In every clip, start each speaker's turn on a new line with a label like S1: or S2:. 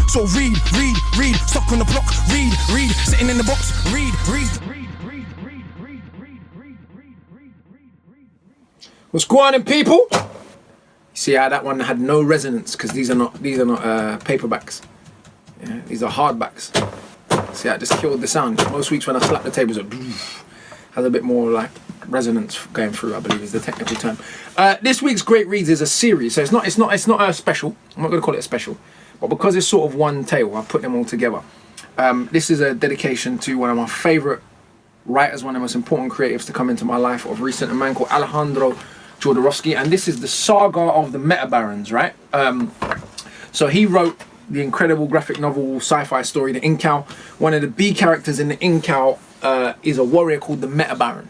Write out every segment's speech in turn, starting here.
S1: So read, stuck on the block, read, sitting in the box, read. What's going on, people? See how that one had no resonance because these are not paperbacks. Yeah, these are hardbacks. See how it just killed the sound. Most weeks when I slap the tables, it has a bit more like resonance going through, I believe is the technical term. This week's Great Reads is a series, so it's not a special. I'm not going to call it a special, but because it's sort of one tale, I've put them all together. This is a dedication to one of my favourite writers, one of the most important creatives to come into my life of recent, a man called Alejandro Jodorowsky, and this is the saga of the Metabarons, right? So he wrote the incredible graphic novel sci-fi story, The Incal. One of the B characters in The Incal is a warrior called the Metabaron.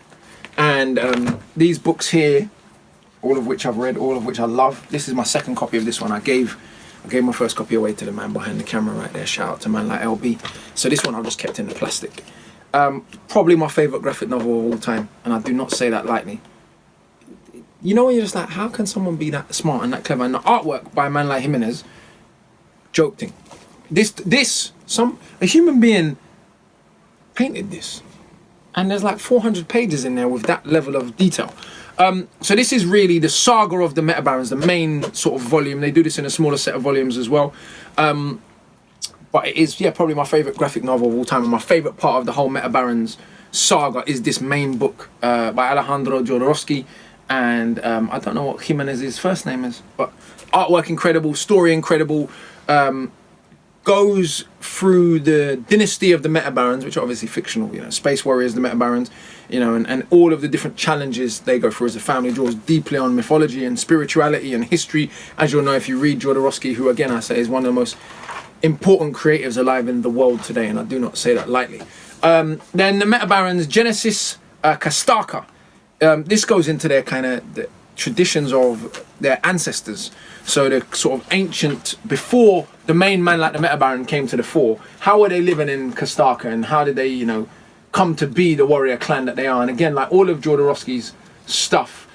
S1: And these books here, all of which I've read, all of which I love. This is my second copy of this one. I gave my first copy away to the man behind the camera right there. Shout out to man like LB. So this one I've just kept in the plastic. Probably my favourite graphic novel of all time, and I do not say that lightly. You know when you're just like, how can someone be that smart and that clever? And the artwork by a man like Jimenez, joke thing. A human being painted this. And there's like 400 pages in there with that level of detail. So this is really the saga of the Metabarons, the main sort of volume. They do this in a smaller set of volumes as well. But it is, probably my favourite graphic novel of all time. And my favourite part of the whole Metabarons saga is this main book by Alejandro Jodorowsky. And I don't know what Jimenez's first name is, but artwork incredible, story incredible. Goes through the dynasty of the Metabarons, which are obviously fictional, space warriors, the Metabarons, and all of the different challenges they go through as a family. Draws deeply on mythology and spirituality and history, as you'll know if you read Jodorowsky, who again I say is one of the most important creatives alive in the world today, and I do not say that lightly. Then the Metabarons, Genesis Kastaka. This goes into their kind of the traditions of their ancestors. So the sort of ancient, before the main man like the Metabaron came to the fore, how were they living in Kastaka and how did they, come to be the warrior clan that they are? And again, like all of Jodorowsky's stuff,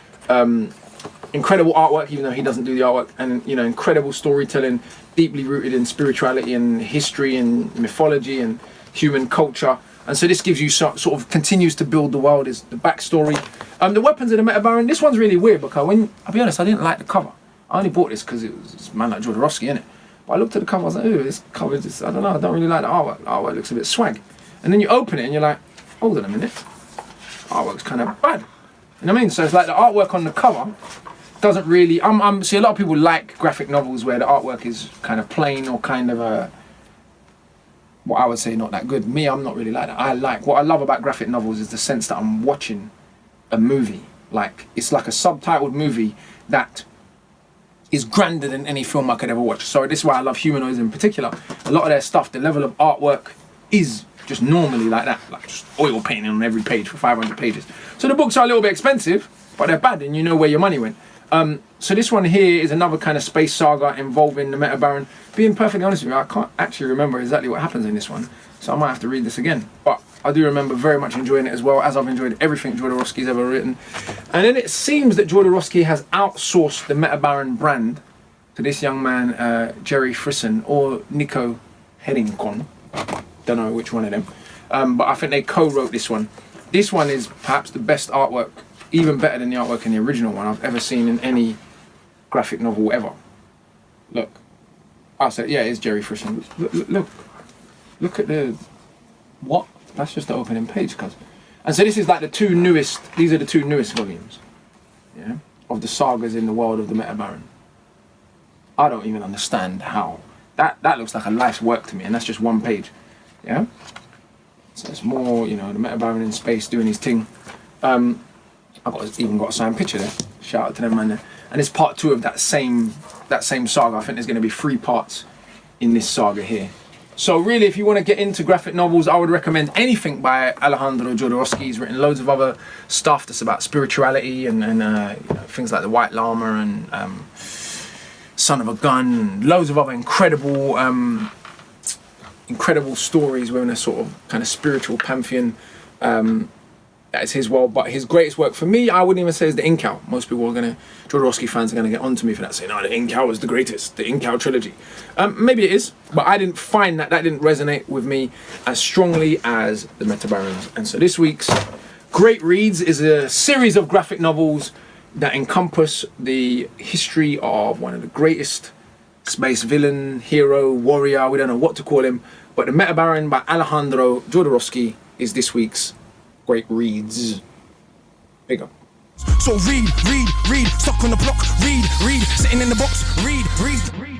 S1: incredible artwork, even though he doesn't do the artwork, and incredible storytelling, deeply rooted in spirituality and history and mythology and human culture. And so this gives you sort of continues to build the world, is the backstory. The weapons of the Metabaron, this one's really weird because I'll be honest, I didn't like the cover. I only bought this because it was a man like Jodorowsky, innit? But I looked at the cover, I was like, ooh, this cover is, I don't know, I don't really like the artwork. The artwork looks a bit swag. And then you open it and you're like, hold on a minute. Artwork's kind of bad. You know what I mean? So it's like the artwork on the cover doesn't really, see a lot of people like graphic novels where the artwork is kind of plain or kind of what I would say not that good. Me, I'm not really like that. What I love about graphic novels is the sense that I'm watching a movie. Like, it's like a subtitled movie that is grander than any film I could ever watch. So this is why I love Humanoids in particular. A lot of their stuff, the level of artwork is just normally like that, like just oil painting on every page for 500 pages. So the books are a little bit expensive, but they're bad and you know where your money went. So this one here is another kind of space saga involving the Metabaron. Being perfectly honest with you, I can't actually remember exactly what happens in this one, so I might have to read this again. But I do remember very much enjoying it as well, as I've enjoyed everything Jodorowsky's ever written. And then it seems that Jodorowsky has outsourced the Metabaron brand to this young man, Jerry Frisson or Nico Heddington. Don't know which one of them. But I think they co-wrote this one. This one is perhaps the best artwork, even better than the artwork in the original one I've ever seen in any graphic novel ever. Look. I said, yeah, it's Jerry Frisson. Look at the... What? That's just the opening page, cuz. And so this is like these are the two newest volumes, yeah, of the sagas in the world of the Metabaron. I don't even understand how. That looks like a life's work to me, and that's just one page, yeah? So it's more, the Metabaron in space doing his thing. I've even got a signed picture there. Shout out to them, man. There. And it's part 2 of that same saga. I think there's going to be 3 parts in this saga here. So really, if you want to get into graphic novels, I would recommend anything by Alejandro Jodorowsky. He's written loads of other stuff that's about spirituality and things like The White Llama and Son of a Gun, and loads of other incredible stories within a sort of kind of spiritual pantheon. That is his world, but his greatest work for me, I wouldn't even say is the Incal. Most people Jodorowsky fans are gonna get onto me for that, saying, "No, the Incal is the greatest, the Incal trilogy." Maybe it is, but I didn't find that didn't resonate with me as strongly as the Metabarons. And so this week's Great Reads is a series of graphic novels that encompass the history of one of the greatest space villain, hero, warrior, we don't know what to call him, but the Metabaron by Alejandro Jodorowsky is this week's Great Reads. Big up.
S2: So read, stuck on the block, read, sitting in the box, read.